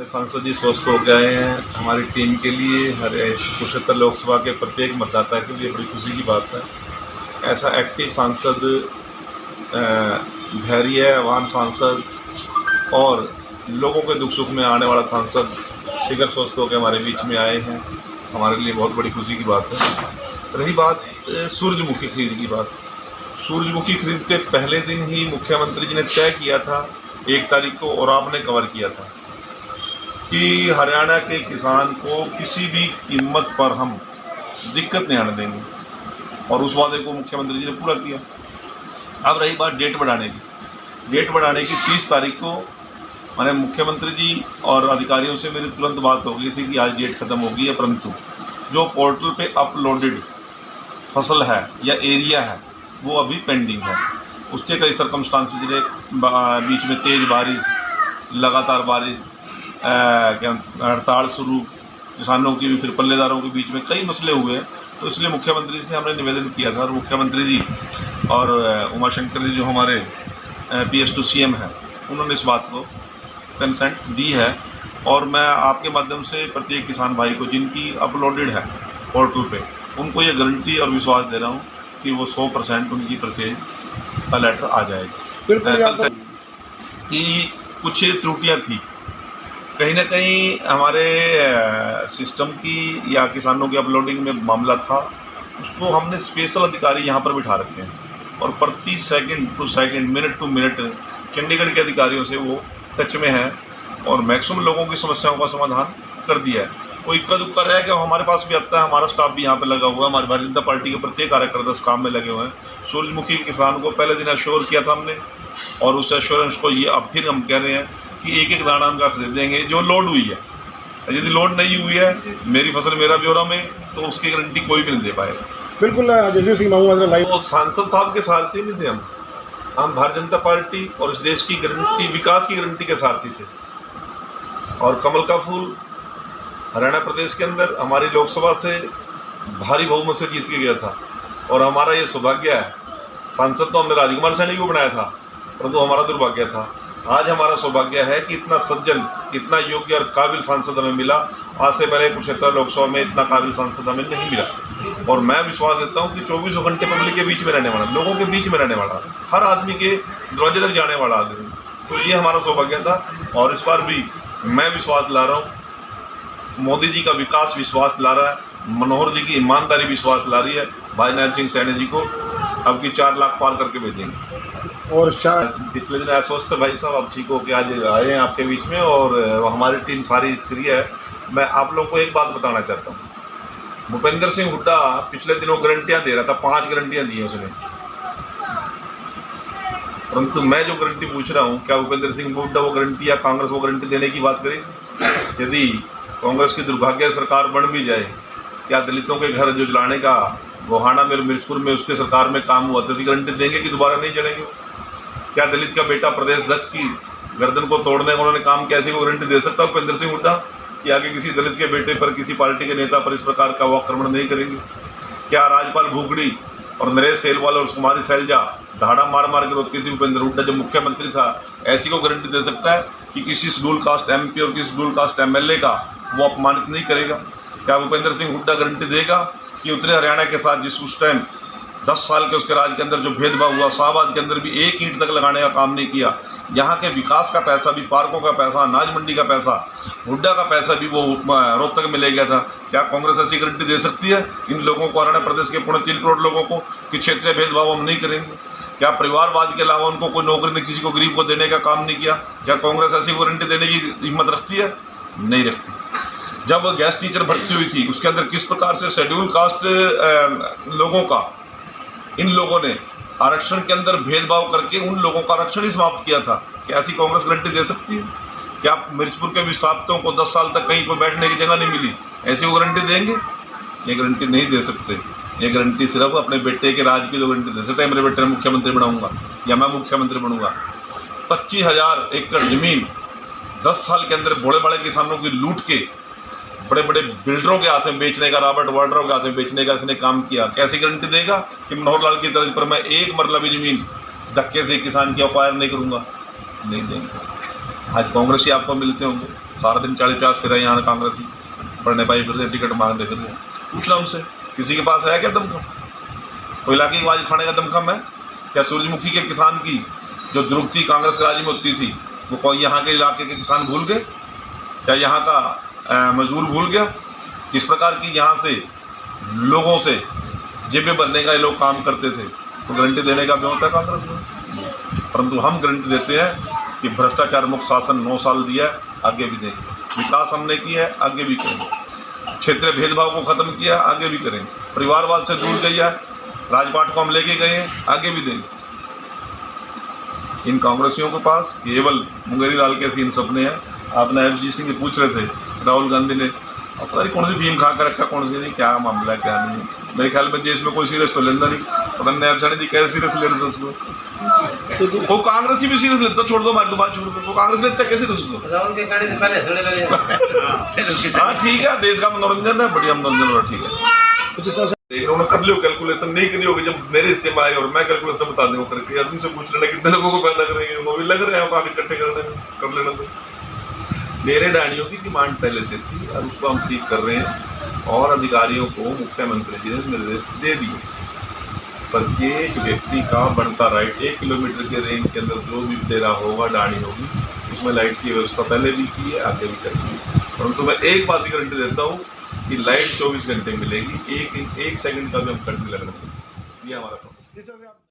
अपने सांसद जी स्वस्थ हो गए हैं। हमारी टीम के लिए, हर कुरुक्षेत्र लोकसभा के प्रत्येक मतदाता के लिए बड़ी खुशी की बात है। ऐसा एक्टिव सांसद, धैर्यवान सांसद और लोगों के दुख सुख में आने वाला सांसद शीघ्र स्वस्थ होकर हमारे बीच में आए हैं, हमारे लिए बहुत बड़ी खुशी की बात है। रही बात सूरजमुखी खरीद की बात, सूरजमुखी खरीद के पहले दिन ही मुख्यमंत्री जी ने तय किया था 1 तारीख को, और आपने कवर किया था कि हरियाणा के किसान को किसी भी कीमत पर हम दिक्कत नहीं आने देंगे, और उस वादे को मुख्यमंत्री जी ने पूरा किया। अब रही बात डेट बढ़ाने की 30 तारीख को मैंने मुख्यमंत्री जी और अधिकारियों से मेरी तुरंत बात हो गई थी कि आज डेट ख़त्म होगी है, परंतु जो पोर्टल पे अपलोडेड फसल है या एरिया है वो अभी पेंडिंग है। उसके कई सर्कमस्टांसेस ने बीच में तेज़ बारिश, लगातार बारिश, हड़ताल शुरू, किसानों की भी, फिर पल्लेदारों के बीच में कई मसले हुए, तो इसलिए मुख्यमंत्री से हमने निवेदन किया था, और मुख्यमंत्री जी और उमाशंकर जी जो हमारे PS2 CM हैं, उन्होंने इस बात को कंसेंट दी है। और मैं आपके माध्यम से प्रत्येक किसान भाई को जिनकी अपलोडेड है पोर्टल पे, उनको ये गारंटी और विश्वास दे रहा हूँ कि वो 100% उनकी परचेज का लेटर आ जाएगा। बिल्कुल कि कुछ त्रुटियाँ थी कहीं ना कहीं हमारे सिस्टम की या किसानों की अपलोडिंग में मामला था, उसको हमने स्पेशल अधिकारी यहाँ पर बिठा रखे हैं, और प्रति second to second, minute to minute Chandigarh के अधिकारियों से वो टच में है, और मैक्सिमम लोगों की समस्याओं का समाधान कर दिया है। कोई इक्का दुक्का रह गया हमारे पास भी आता है, हमारा स्टाफ भी यहाँ पे लगा हुआ है, हमारी भारतीय जनता पार्टी के प्रत्येक कार्यकर्ता इस काम में लगे हुए हैं। सूरजमुखी किसान को पहले दिन एश्योर किया था हमने, और उस एश्योरेंस को ये अब फिर हम कह रहे हैं कि एक एक दाना उनका खरीदेंगे जो लोड हुई है। यदि लोड नहीं हुई है, मेरी फसल मेरा ब्यौरा में, तो उसकी गारंटी कोई भी नहीं दे पाएगा। बिल्कुल जसवीर सिंह मामू लाइव सांसद साहब के सारथी नहीं थे हम भारतीय जनता पार्टी और इस देश की गारंटी, विकास की गारंटी के सारथी थे। और कमल का फूल हरियाणा प्रदेश के अंदर हमारी लोकसभा से भारी बहुमत से जीत के गया था, और हमारा ये सौभाग्य है, सांसद तो हमने राजकुमार सैनी को बनाया था, परंतु हमारा दुर्भाग्य था। आज हमारा सौभाग्य है कि इतना सज्जन, इतना योग्य और काबिल सांसद हमें मिला। आज से पहले कुरुक्षेत्र लोकसभा में इतना काबिल सांसद हमें नहीं मिला, और मैं विश्वास देता हूं कि 24 घंटे पब्लिक के बीच में रहने वाला, लोगों के बीच में रहने वाला, हर आदमी के दरवाजे तक जाने वाला आदमी, तो ये हमारा सौभाग्य था। और इस बार भी मैं विश्वास ला रहा हूँ, मोदी जी का विकास विश्वास ला रहा है, मनोहर जी की ईमानदारी विश्वास ला रही है, भाई नैब सिंह सैनी जी को अब की 4 लाख पार करके भेजेंगे। और पिछले दिन अस्वस्थ भाई साहब अब ठीक होकर आज आए हैं आपके बीच में, और हमारी टीम सारी सक्रिय है। मैं आप लोगों को एक बात बताना चाहता हूँ, भूपेंद्र सिंह हुड्डा पिछले दिनों गारंटियाँ दे रहा था, 5 गारंटियाँ दी हैं उसने, परंतु मैं जो गारंटी पूछ रहा हूँ, क्या भूपेंद्र सिंह हुड्डा वो गारंटी या कांग्रेस वो गारंटी देने की बात करेगी? यदि कांग्रेस की दुर्भाग्य सरकार बन भी जाए, क्या दलितों के घर जो जलाने का गोहाना में, मिर्चपुर में उसके सरकार में काम हुआ था, ऐसी गारंटी देंगे कि दोबारा नहीं जलेंगे? क्या दलित का बेटा प्रदेश अध्यक्ष की गर्दन को तोड़ने का उन्होंने काम किया, ऐसी को गारंटी दे सकता है भूपेंद्र सिंह हुड्डा कि आगे किसी दलित के बेटे पर, किसी पार्टी के नेता पर इस प्रकार का वो आक्रमण नहीं करेंगे? क्या राजपाल भूगड़ी और नरेश सेलवाल और कुमारी शैलजा धाड़ा मार मार के रोकती थी भूपेंद्र हुड्डा जब मुख्यमंत्री था, ऐसी को गारंटी दे सकता है कि किसी शेड्यूल कास्ट MP और किसी शेड्यूल कास्ट MLA का वो अपमानित नहीं करेगा? क्या भूपेंद्र सिंह हुड्डा गारंटी देगा कि उत्तरी हरियाणा के साथ जिस उस टाइम 10 साल के उसके राज के अंदर जो भेदभाव हुआ, शाहबाद के अंदर भी 1 ईंट तक लगाने का काम नहीं किया, यहाँ के विकास का पैसा भी, पार्कों का पैसा, अनाज मंडी का पैसा, हुड्डा का पैसा भी वो रोहतक में ले गया था? क्या कांग्रेस ऐसी गारंटी दे सकती है इन लोगों को, हरियाणा प्रदेश के 3.25 करोड़ लोगों को, कि क्षेत्रीय भेदभाव हम नहीं करेंगे? क्या परिवारवाद के अलावा उनको कोई नौकरी नहीं, किसी को गरीब को देने का काम नहीं किया? क्या कांग्रेस ऐसी गारंटी देने की हिम्मत रखती है? नहीं रखती। जब गैस टीचर भर्ती हुई थी, उसके अंदर किस प्रकार से शेड्यूल कास्ट लोगों का इन लोगों ने आरक्षण के अंदर भेदभाव करके उन लोगों का आरक्षण ही समाप्त किया था? क्या ऐसी कांग्रेस गारंटी दे सकती है? क्या मिर्चपुर के विस्थापितों को 10 साल तक कहीं कोई बैठने की जगह नहीं मिली, ऐसी वो गारंटी देंगे? ये गारंटी नहीं दे सकते। ये गारंटी सिर्फ अपने बेटे के राज की जो गारंटी दे सकते हैं, मेरे बेटे ने मुख्यमंत्री बनाऊंगा या मैं मुख्यमंत्री बनूंगा। 25,000 एकड़ जमीन 10 साल के अंदर बड़े बड़े किसानों की लूट के बड़े बड़े बिल्डरों के हाथ में बेचने का, रॉबर्ट वाड्रा के हाथ में बेचने का इसने काम किया? कैसी गारंटी देगा कि मनोहर लाल की तर्ज पर मैं 1 मरला भी जमीन धक्के से किसान की अक्वायर नहीं करूंगा? नहीं देंगे। आज कांग्रेसी आपको मिलते होंगे, सारा दिन 40-50 फिर यहाँ कांग्रेसी पढ़ने पाई फिर टिकट मांगते फिर पूछना उनसे, किसी के पास है क्या दमखम? कोई इलाके की आवाज़ उठाने का दमखम है क्या? सूरजमुखी के किसान की जो द्रुप्ति कांग्रेस के राज्य में होती थी वो कोई यहाँ के इलाके के किसान भूल गए क्या? यहाँ का मजदूर भूल गया? किस प्रकार की यहाँ से लोगों से जेबें भरने का ये लोग काम करते थे, तो गारंटी देने का भी होता है कांग्रेस में। परंतु हम गारंटी देते हैं कि भ्रष्टाचार मुक्त शासन 9 साल दिया है, आगे भी देंगे। विकास हमने किया है, आगे भी करेंगे। क्षेत्रीय भेदभाव को खत्म किया, आगे भी करेंगे। परिवारवाद से दूर गया है, राजपाट को हम लेके गए हैं, आगे भी देंगे। इन कांग्रेसियों के पास केवल मुंगेरी लाल के सीन सपने हैं। आपने FG सिंह से पूछ रहे थे, राहुल गांधी ने पता नहीं कौन सी भीम खा कर रखा, कौन सी नहीं, क्या मामला है क्या नहीं। मेरे ख्याल में देश में कोई सीरियस तो लेता नहीं, पता नहीं नायब जी कैसे सीरियस ले रहे थे उसको। वो कांग्रेसी भी सीरियस लेता, छोड़ दो हमारी तो बात छोड़ दो, वो कांग्रेस लेता कैसे उसको? राहुल के गाड़ी से पहले सड़े लगे। हाँ ठीक है, देश का मनोरंजन है, बढ़िया मनोरंजन हो, ठीक है। देख रहा हूँ कर लियो, कैलकुलेशन नहीं करी होगी, जब मेरे हिस्से में आएगा और मैं कैलकुलेशन बता दूंगा करके। यार तुमसे पूछ लेना कितने लोगों को पैसा लग रही है, वो भी लग रहे हैं, काफी इकट्ठे कर लेना। तो मेरे डाणियों की डिमांड पहले से थी और उसको हम ठीक कर रहे हैं और अधिकारियों को मुख्यमंत्री जी ने निर्देश दे दिए। प्रत्येक व्यक्ति का बनता राइट 1 किलोमीटर के रेंज के अंदर जो भी डेरा होगा, डाणी होगी, उसमें लाइट की व्यवस्था पहले भी की है, आगे भी करेंगे। परंतु मैं एक बात की गारंटी देता हूँ कि लाइट 24 घंटे मिलेगी, एक सेकंड का भी हम कट नहीं लगना। ये हमारा